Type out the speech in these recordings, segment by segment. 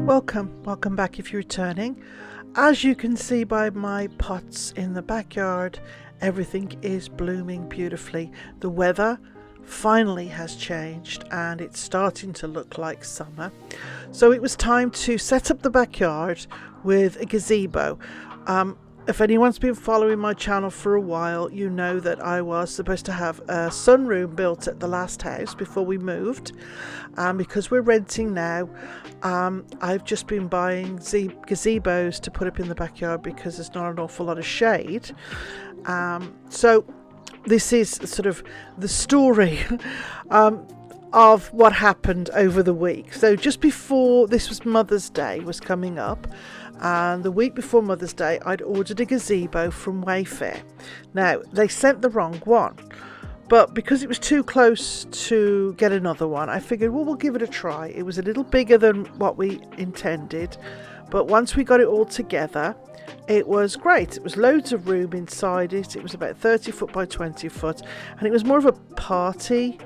Welcome back if you're returning. As you can see by my pots in the backyard, everything is blooming beautifully. The weather finally has changed and it's starting to look like summer. So it was time to set up the backyard with a gazebo. If anyone's been following my channel for a while, you know that I was supposed to have a sunroom built at the last house before we moved. Because we're renting now, I've just been buying gazebos to put up in the backyard because there's not an awful lot of shade. So this is sort of the story of what happened over the week. So just before, this was Mother's Day was coming up, and the week before Mother's Day I'd ordered a gazebo from Wayfair. Now they sent the wrong one, but because it was too close to get another one, I figured, well, we'll give it a try. It was a little bigger than what we intended, but once we got it all together, it was great. It was loads of room inside it. It was about 30 foot by 20 foot, and it was more of a party,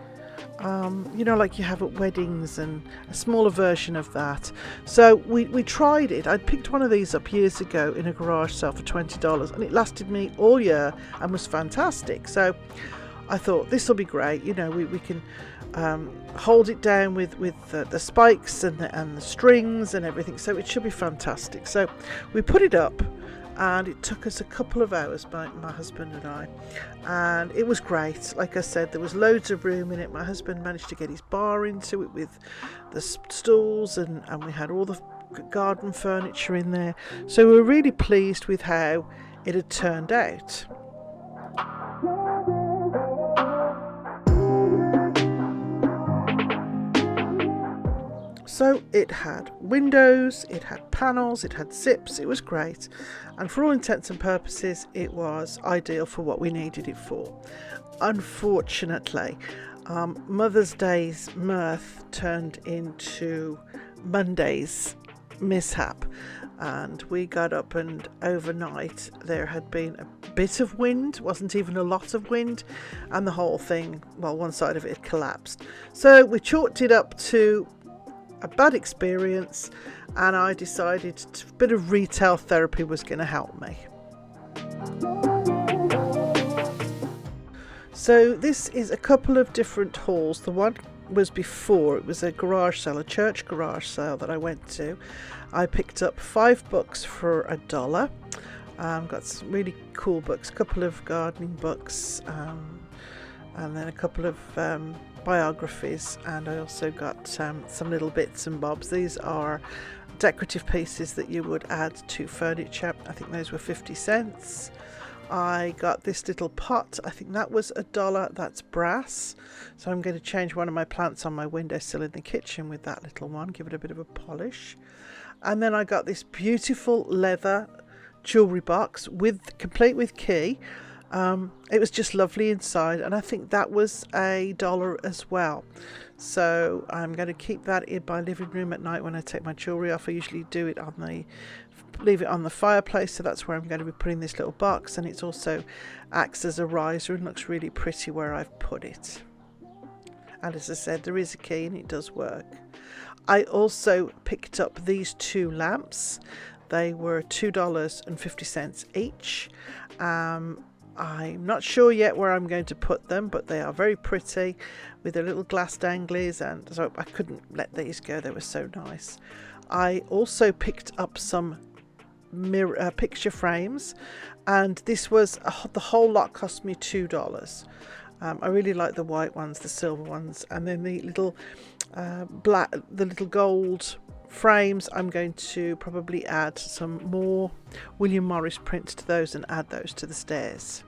like you have at weddings, and a smaller version of that. So we tried it. I'd picked one of these up years ago in a garage sale for $20, and it lasted me all year and was fantastic. So I thought, this will be great. We can hold it down with the spikes and the strings and everything, so it should be fantastic. So we put it up, and it took us a couple of hours, my husband and I, and it was great. Like I said, there was loads of room in it. My husband managed to get his bar into it with the stools, and we had all the garden furniture in there, so we were really pleased with how it had turned out. So it had windows, it had panels, it had zips, it was great, and for all intents and purposes it was ideal for what we needed it for. Unfortunately, Mother's Day's mirth turned into Monday's mishap, and we got up, and overnight there had been a bit of wind, wasn't even a lot of wind, and the whole thing, one side of it had collapsed. So we chalked it up to a bad experience, and I decided a bit of retail therapy was going to help me. So this is a couple of different hauls. The one was before, it was a garage sale, a church garage sale that I went to. I picked up 5 books for $1. Got some really cool books, a couple of gardening books, and then a couple of biographies, and I also got some little bits and bobs. These are decorative pieces that you would add to furniture. I think those were 50 cents. I got this little pot, I think that was $1. That's brass, so I'm going to change one of my plants on my windowsill in the kitchen with that little one, give it a bit of a polish. And then I got this beautiful leather jewellery box complete with key. It was just lovely inside, and I think that was $1 as well. So I'm going to keep that in my living room at night when I take my jewellery off. I usually do it leave it on the fireplace, so that's where I'm going to be putting this little box, and it also acts as a riser and looks really pretty where I've put it. And as I said, there is a key and it does work. I also picked up these 2 lamps. They were $2.50 each. I'm not sure yet where I'm going to put them, but they are very pretty with their little glass danglies, and so I couldn't let these go. They were so nice. I also picked up some picture frames, and this was the whole lot cost me $2. I really like the white ones, the silver ones, and then the little the little gold frames. I'm going to probably add some more William Morris prints to those and add those to the stairs.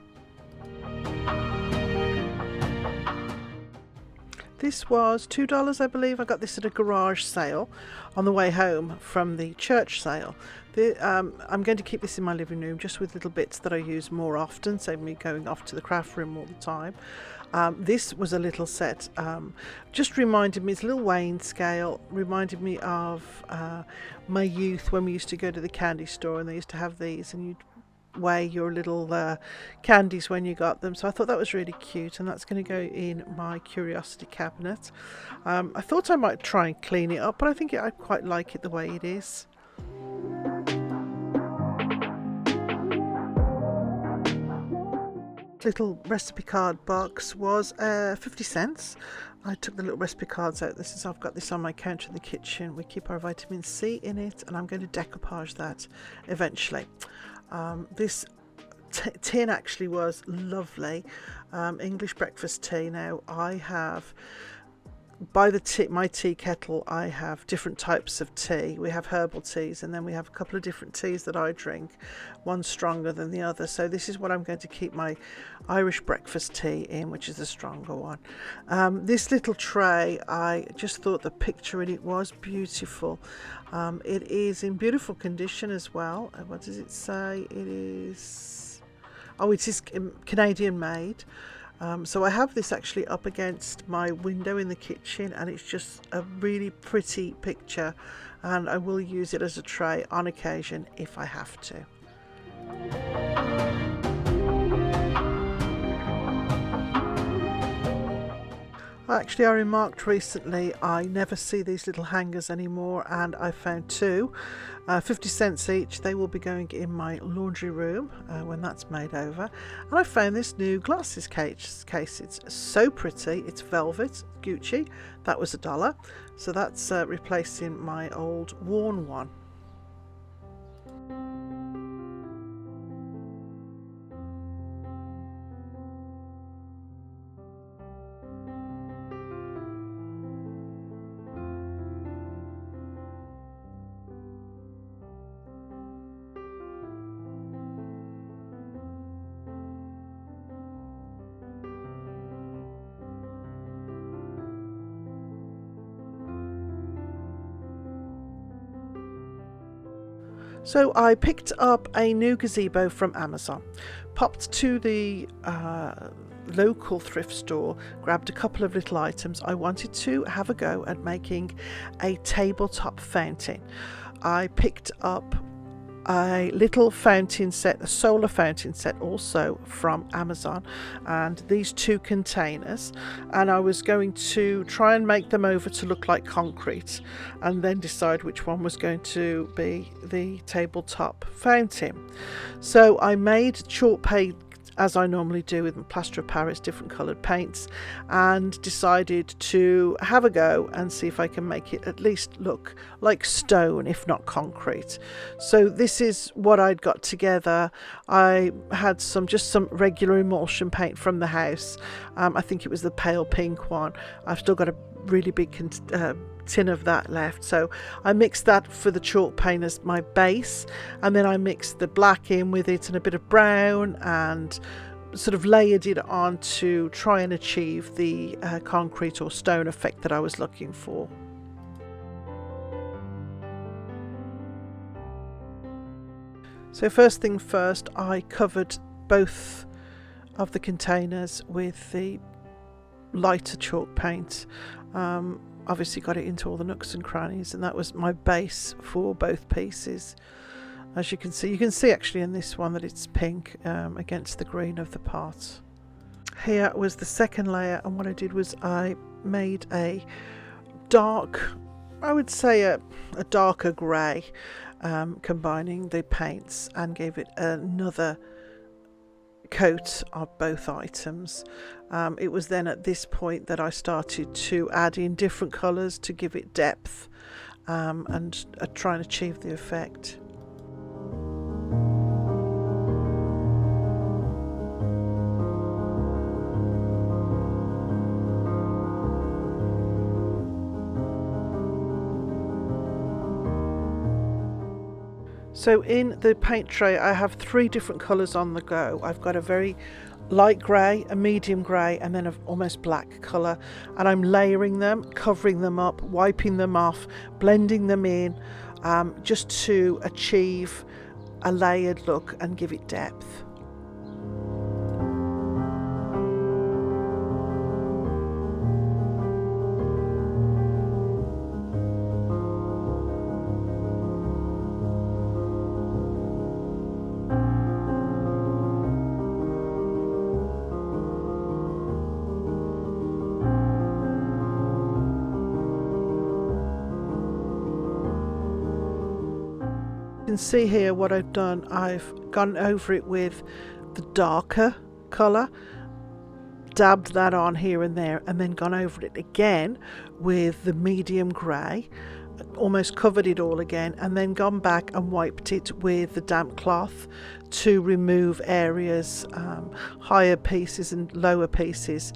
This was $2, I believe. I got this at a garage sale on the way home from the church sale. I'm going to keep this in my living room just with little bits that I use more often, save me going off to the craft room all the time. This was a little set, just reminded me, it's a little weighing scale, reminded me of my youth when we used to go to the candy store and they used to have these, and you'd away your little candies when you got them. So I thought that was really cute, and that's going to go in my curiosity cabinet. I thought I might try and clean it up, but I think I quite like it the way it is. Little recipe card box was 50 cents. I took the little recipe cards out. I've got this on my counter in the kitchen. We keep our vitamin C in it, and I'm going to decoupage that eventually. This tin actually was lovely. English breakfast tea. Now I have, by my tea kettle, I have different types of tea. We have herbal teas, and then we have a couple of different teas that I drink, one stronger than the other. So this is what I'm going to keep my Irish breakfast tea in, which is the stronger one. This little tray, I just thought the picture in it was beautiful. It is in beautiful condition as well. What does it say? It is Canadian made. So I have this actually up against my window in the kitchen, and it's just a really pretty picture, and I will use it as a tray on occasion if I have to. Actually, I remarked recently I never see these little hangers anymore, and I found two, 50 cents each. They will be going in my laundry room when that's made over. And I found this new glasses case. It's so pretty. It's velvet, Gucci. That was $1. So that's replacing my old worn one. So I picked up a new gazebo from Amazon, popped to the local thrift store, grabbed a couple of little items. I wanted to have a go at making a tabletop fountain. I picked up a little fountain set, a solar fountain set, also from Amazon, and these two containers, and I was going to try and make them over to look like concrete, and then decide which one was going to be the tabletop fountain. So I made chalk paint, as I normally do with plaster of Paris, different coloured paints, and decided to have a go and see if I can make it at least look like stone, if not concrete. So this is what I'd got together. I had just some regular emulsion paint from the house. I think it was the pale pink one. I've still got a really big tin of that left, so I mixed that for the chalk paint as my base, and then I mixed the black in with it and a bit of brown, and sort of layered it on to try and achieve the concrete or stone effect that I was looking for. So first thing first, I covered both of the containers with the lighter chalk paint. Obviously got it into all the nooks and crannies, and that was my base for both pieces. As you can see actually in this one that it's pink against the green of the pot. Here was the second layer, and what I did was I made a dark, I would say a darker grey, combining the paints, and gave it another coat of both items. It was then at this point that I started to add in different colours to give it depth, and try and achieve the effect. So in the paint tray I have 3 different colours on the go. I've got a very light grey, a medium grey, and then an almost black colour, and I'm layering them, covering them up, wiping them off, blending them in, just to achieve a layered look and give it depth. You can see here what I've done. I've gone over it with the darker colour, dabbed that on here and there, and then gone over it again with the medium grey, almost covered it all again, and then gone back and wiped it with the damp cloth to remove areas, higher pieces and lower pieces.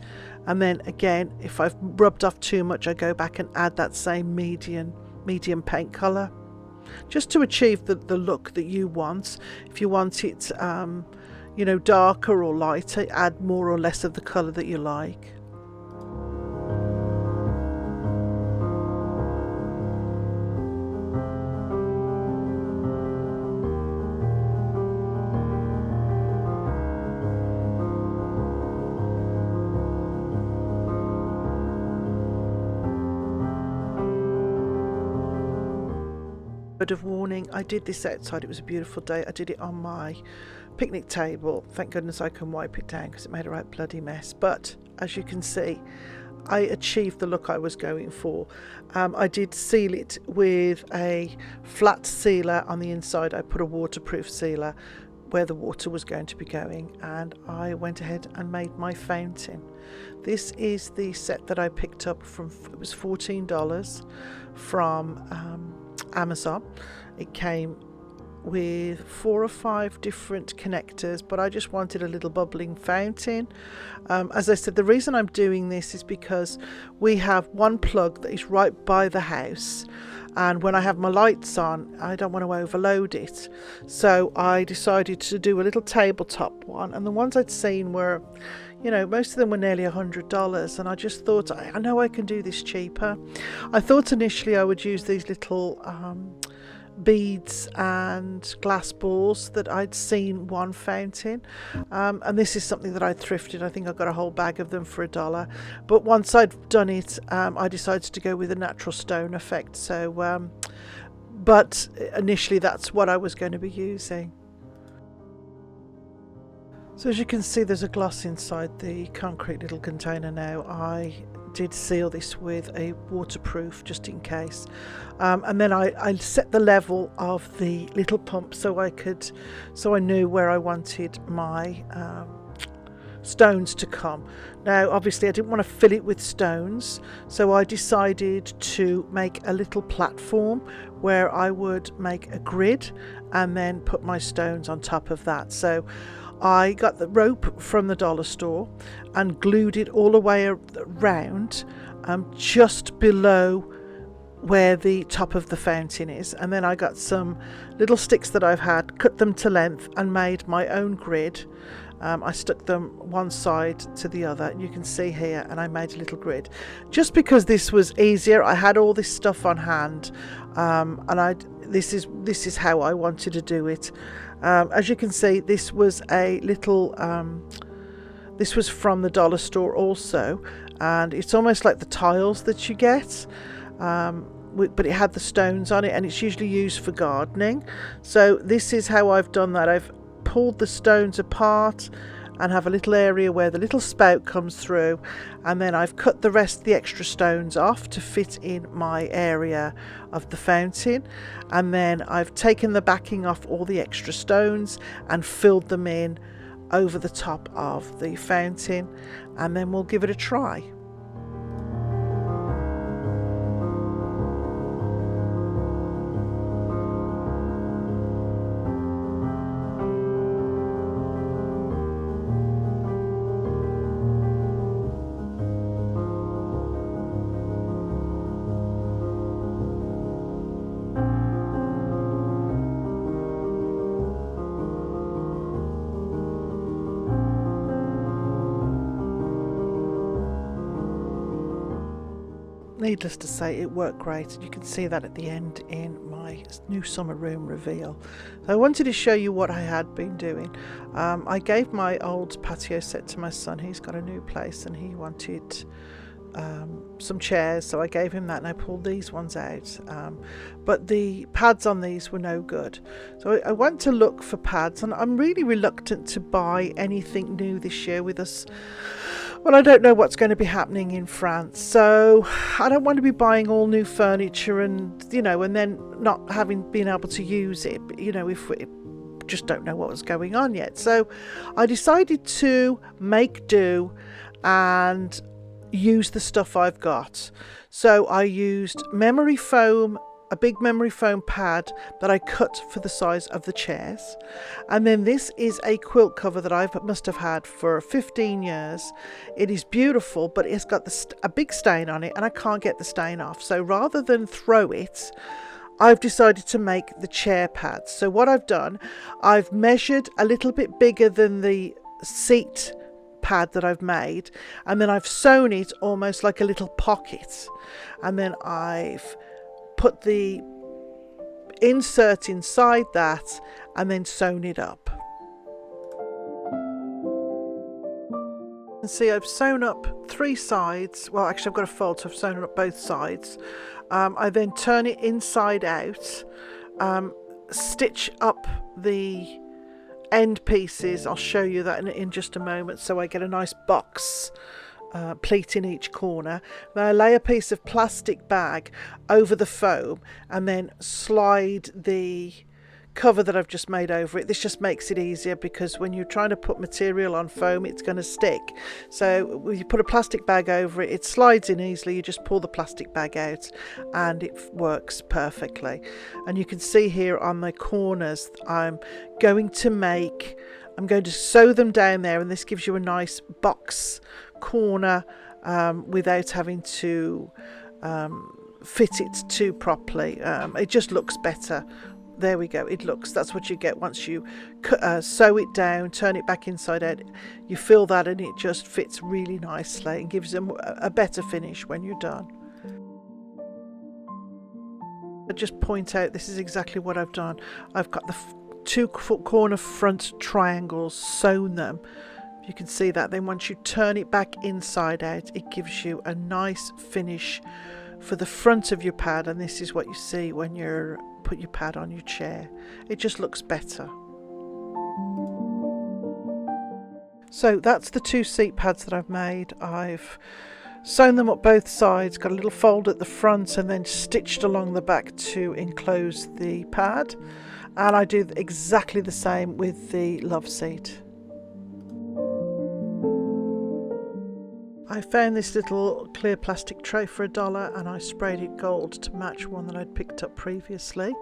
And then again, if I've rubbed off too much, I go back and add that same medium paint colour, just to achieve the look that you want. If you want it you know, darker or lighter, add more or less of the colour that you like. Of warning, I did this outside. It was a beautiful day. I did it on my picnic table. Thank goodness I can wipe it down because it made a right bloody mess. But as you can see, I achieved the look I was going for. I did seal it with a flat sealer on the inside. I put a waterproof sealer where the water was going to be going, and I went ahead and made my fountain. This is the set that I picked up from, it was $14 from Amazon. It came with 4 or 5 different connectors, but I just wanted a little bubbling fountain. As I said, the reason I'm doing this is because we have one plug that is right by the house, and when I have my lights on, I don't want to overload it. So I decided to do a little tabletop one, and the ones I'd seen were, you know, most of them were nearly $100, and I just thought, I know I can do this cheaper. I thought initially I would use these little beads and glass balls that I'd seen one fountain, and this is something that I thrifted. I think I got a whole bag of them for $1, but once I'd done it, I decided to go with a natural stone effect. So but initially that's what I was going to be using. So as you can see, there's a gloss inside the concrete little container now. I did seal this with a waterproof just in case, and then I set the level of the little pump so I knew where I wanted my stones to come. Now obviously I didn't want to fill it with stones, so I decided to make a little platform where I would make a grid and then put my stones on top of that. So I got the rope from the dollar store and glued it all the way around, just below where the top of the fountain is, and then I got some little sticks that I've had, cut them to length and made my own grid. I stuck them one side to the other, and you can see here, and I made a little grid just because this was easier. I had all this stuff on hand, and this is how I wanted to do it. As you can see, this was a little this was from the dollar store also, and it's almost like the tiles that you get, but it had the stones on it, and it's usually used for gardening. So this is how I've done that. I've pulled the stones apart and have a little area where the little spout comes through, and then I've cut the rest of the extra stones off to fit in my area of the fountain, and then I've taken the backing off all the extra stones and filled them in over the top of the fountain, and then we'll give it a try. Needless to say, it worked great. You can see that at the end in my new summer room reveal. So I wanted to show you what I had been doing. I gave my old patio set to my son. He's got a new place and he wanted some chairs, so I gave him that, and I pulled these ones out, but the pads on these were no good. So I went to look for pads, and I'm really reluctant to buy anything new this year with us Well, I don't know what's going to be happening in France, so I don't want to be buying all new furniture and, and then not having been able to use it, if we just don't know what was going on yet. So I decided to make do and use the stuff I've got. So I used memory foam, a big memory foam pad that I cut for the size of the chairs. And then this is a quilt cover that I must have had for 15 years. It is beautiful, but it's got a big stain on it and I can't get the stain off. So rather than throw it, I've decided to make the chair pads. So what I've done, I've measured a little bit bigger than the seat pad that I've made, and then I've sewn it almost like a little pocket. And then I've put the insert inside that and then sewn it up. And see, I've sewn up 3 sides. Well, actually I've got a fold, so I've sewn up both sides. I then turn it inside out, stitch up the end pieces. I'll show you that in just a moment. So I get a nice box pleat in each corner. Then I lay a piece of plastic bag over the foam and then slide the cover that I've just made over it. This just makes it easier because when you're trying to put material on foam, it's going to stick. So when you put a plastic bag over it, it slides in easily. You just pull the plastic bag out and it works perfectly. And you can see here on the corners, I'm going to sew them down there, and this gives you a nice box corner without having to fit it too properly. It just looks better. There we go. That's what you get once you sew it down, turn it back inside out. You fill that and it just fits really nicely and gives them a better finish when you're done. I just point out this is exactly what I've done. I've got the 2 corner front triangles, sewn them. You can see that. Then once you turn it back inside out, it gives you a nice finish for the front of your pad, and this is what you see when you put your pad on your chair. It just looks better. So that's the 2 seat pads that I've made. I've sewn them up both sides, got a little fold at the front and then stitched along the back to enclose the pad. And I do exactly the same with the love seat. I found this little clear plastic tray for $1 and I sprayed it gold to match one that I'd picked up previously.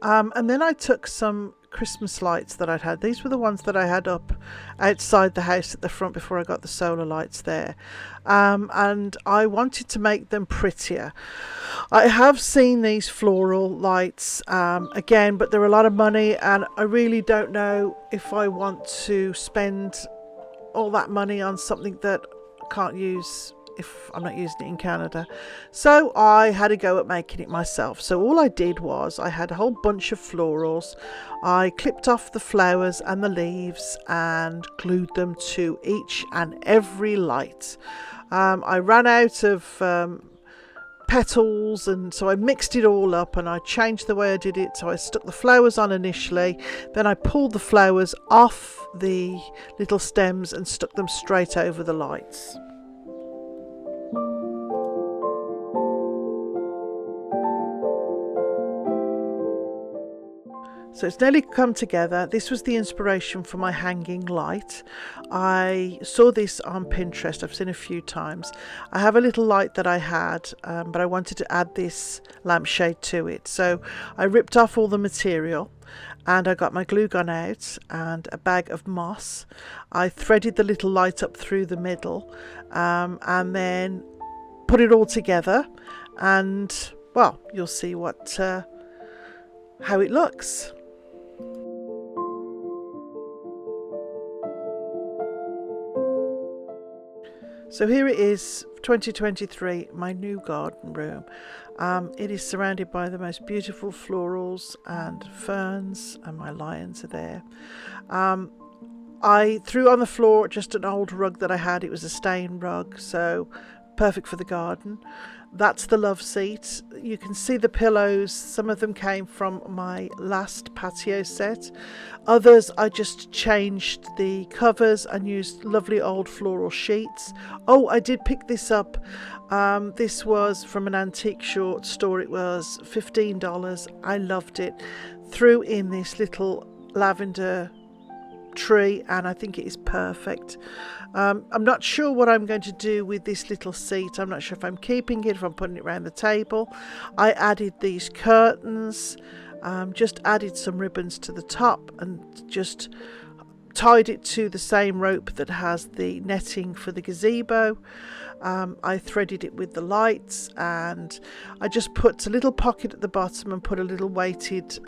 And then I took some Christmas lights that I'd had. These were the ones that I had up outside the house at the front before I got the solar lights there. And I wanted to make them prettier. I have seen these floral lights again, but they're a lot of money and I really don't know if I want to spend all that money on something that can't use if I'm not using it in Canada. So I had a go at making it myself. So all I did was I had a whole bunch of florals. I clipped off the flowers and the leaves and glued them to each and every light. I ran out of petals, and so I mixed it all up and I changed the way I did it. So I stuck the flowers on initially, then I pulled the flowers off the little stems and stuck them straight over the lights. So it's nearly come together. This was the inspiration for my hanging light. I saw this on Pinterest. I've seen a few times. I have a little light that I had, but I wanted to add this lampshade to it. So I ripped off all the material and I got my glue gun out and a bag of moss. I threaded the little light up through the middle and then put it all together, and well, you'll see how it looks. So here it is, 2023, my new garden room. It is surrounded by the most beautiful florals and ferns, and my lions are there. I threw on the floor just an old rug that I had. It was a stain rug, so perfect for the garden. That's the love seat. You can see the pillows. Some of them came from my last patio set. Others I just changed the covers and used lovely old floral sheets. Oh, I did pick this up. This was from an antique short store. It was $15. I loved it. Threw in this little lavender tree and I think it is perfect. I'm not sure what I'm going to do with this little seat. I'm not sure if I'm keeping it, if I'm putting it around the table. I added these curtains, just added some ribbons to the top and just tied it to the same rope that has the netting for the gazebo. I threaded it with the lights and I just put a little pocket at the bottom and put a little weighted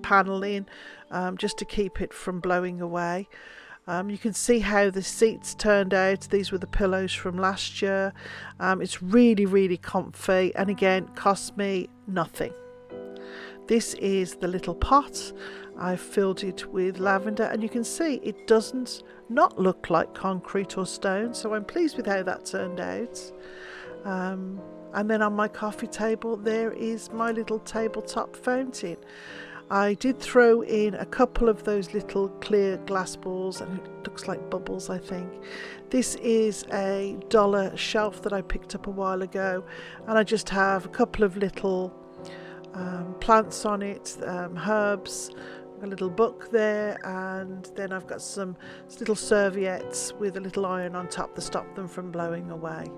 panel in just to keep it from blowing away. You can see how the seats turned out. These were the pillows from last year. It's really, really comfy and again cost me nothing. This is the little pot. I've filled it with lavender and you can see it doesn't not look like concrete or stone, so I'm pleased with how that turned out. And then on my coffee table there is my little tabletop fountain. I did throw in a couple of those little clear glass balls and it looks like bubbles, I think. This is a dollar shelf that I picked up a while ago and I just have a couple of little plants on it, herbs, a little book there, and then I've got some little serviettes with a little iron on top to stop them from blowing away.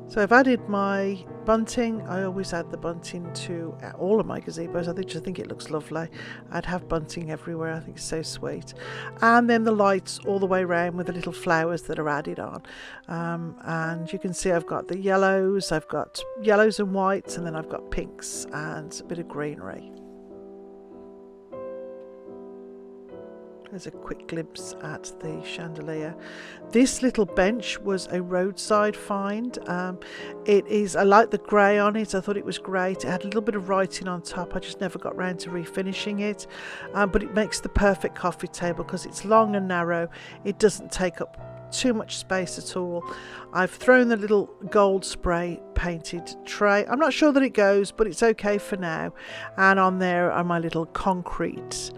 So I've added my bunting. I always add the bunting to all of my gazebos. I just think it looks lovely. I'd have bunting everywhere. I think it's so sweet. And then the lights all the way around with the little flowers that are added on. And you can see I've got the yellows. I've got yellows and whites, and then I've got pinks and a bit of greenery. There's a quick glimpse at the chandelier. This little bench was a roadside find. I like the grey on it. I thought it was great. It had a little bit of writing on top. I just never got round to refinishing it. But it makes the perfect coffee table because it's long and narrow. It doesn't take up too much space at all. I've thrown the little gold spray painted tray. I'm not sure that it goes, but it's okay for now. And on there are my little concrete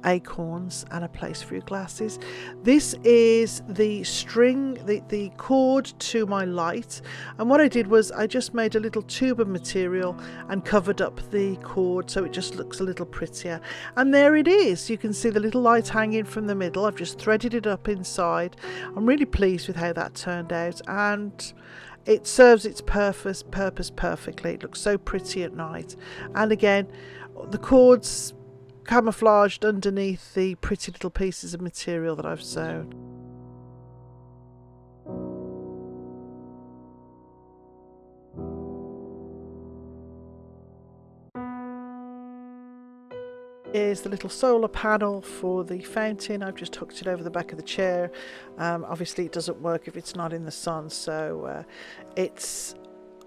acorns and a place for your glasses. This is the string, the cord to my light, and what I did was I just made a little tube of material and covered up the cord so it just looks a little prettier. And there it is. You can see the little light hanging from the middle. I've just threaded it up inside. I'm really pleased with how that turned out, and it serves its purpose perfectly. It looks so pretty at night. And again, the cords camouflaged underneath the pretty little pieces of material that I've sewn. Is the little solar panel for the fountain. I've just hooked it over the back of the chair. Obviously it doesn't work if it's not in the sun, so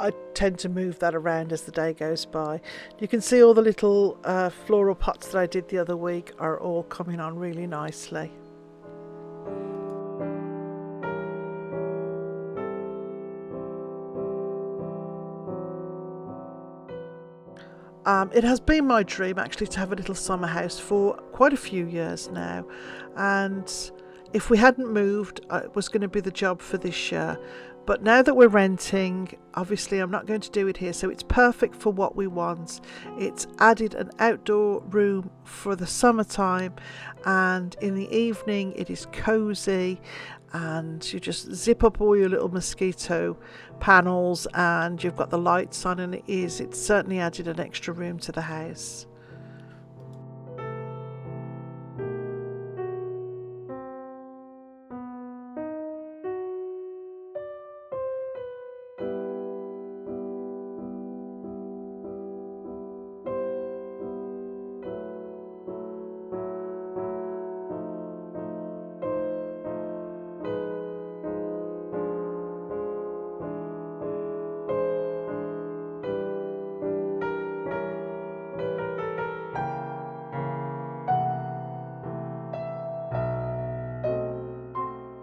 I tend to move that around as the day goes by. You can see all the little floral pots that I did the other week are all coming on really nicely. It has been my dream actually to have a little summer house for quite a few years now, and if we hadn't moved it was going to be the job for this year. But now that we're renting, obviously I'm not going to do it here, so it's perfect for what we want. It's added an outdoor room for the summertime, and in the evening it is cozy, and you just zip up all your little mosquito panels and you've got the lights on, and it's certainly added an extra room to the house.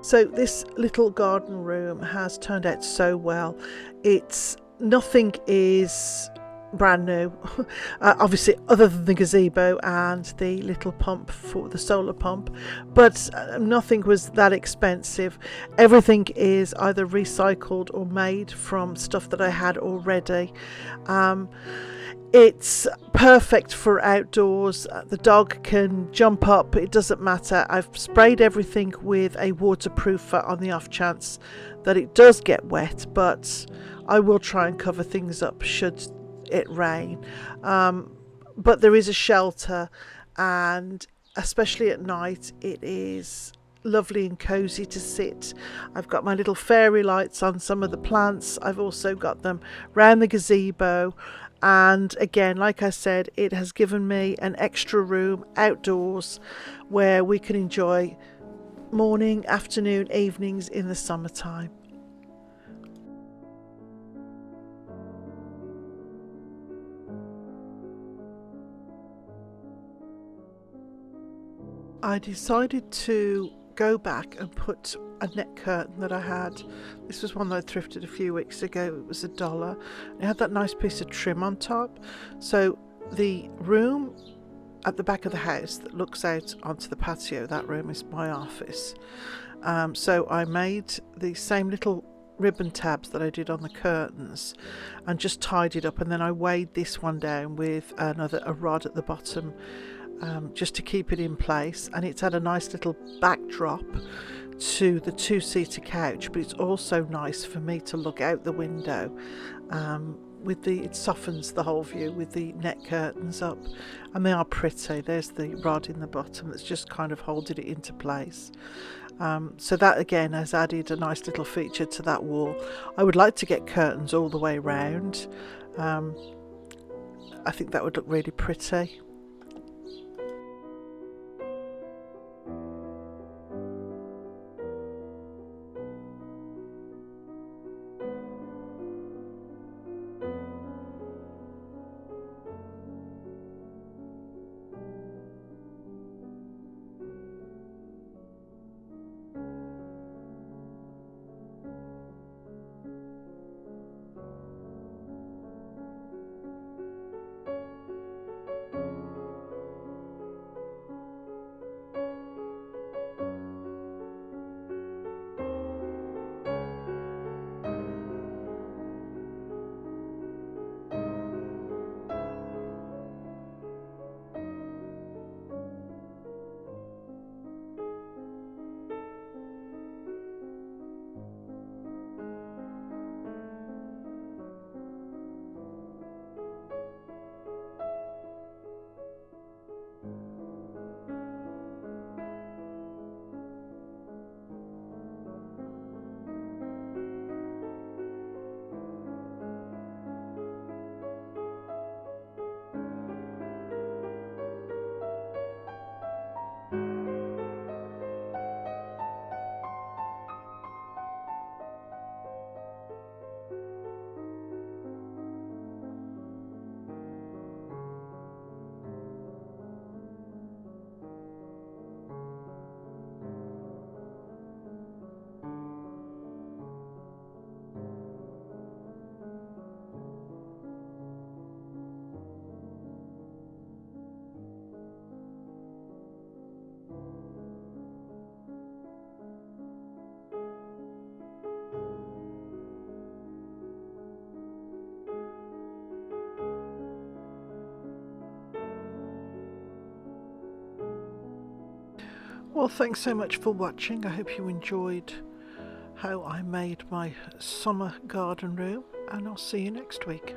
So this little garden room has turned out so well. Nothing is brand new, obviously, other than the gazebo and the little pump for the solar pump, but nothing was that expensive. Everything is either recycled or made from stuff that I had already. It's perfect for outdoors. The dog can jump up, it doesn't matter. I've sprayed everything with a waterproofer on the off chance that it does get wet, but I will try and cover things up should it rain. But there is a shelter, and especially at night it is lovely and cozy to sit. I've got my little fairy lights on some of the plants. I've also got them round the gazebo, and again, like I said, it has given me an extra room outdoors where we can enjoy morning, afternoon, evenings in the summertime. I decided to go back and put a net curtain that I had. This was one that I thrifted a few weeks ago. It was $1. It had that nice piece of trim on top. So the room at the back of the house that looks out onto the patio, that room is my office. So I made the same little ribbon tabs that I did on the curtains and just tied it up, and then I weighed this one down with a rod at the bottom, just to keep it in place. And it's had a nice little backdrop to the two-seater couch, but it's also nice for me to look out the window. It softens the whole view with the net curtains up, and they are pretty. There's the rod in the bottom that's just kind of holding it into place. So that again has added a nice little feature to that wall. I would like to get curtains all the way round. I think that would look really pretty. Well, thanks so much for watching. I hope you enjoyed how I made my summer garden room, and I'll see you next week.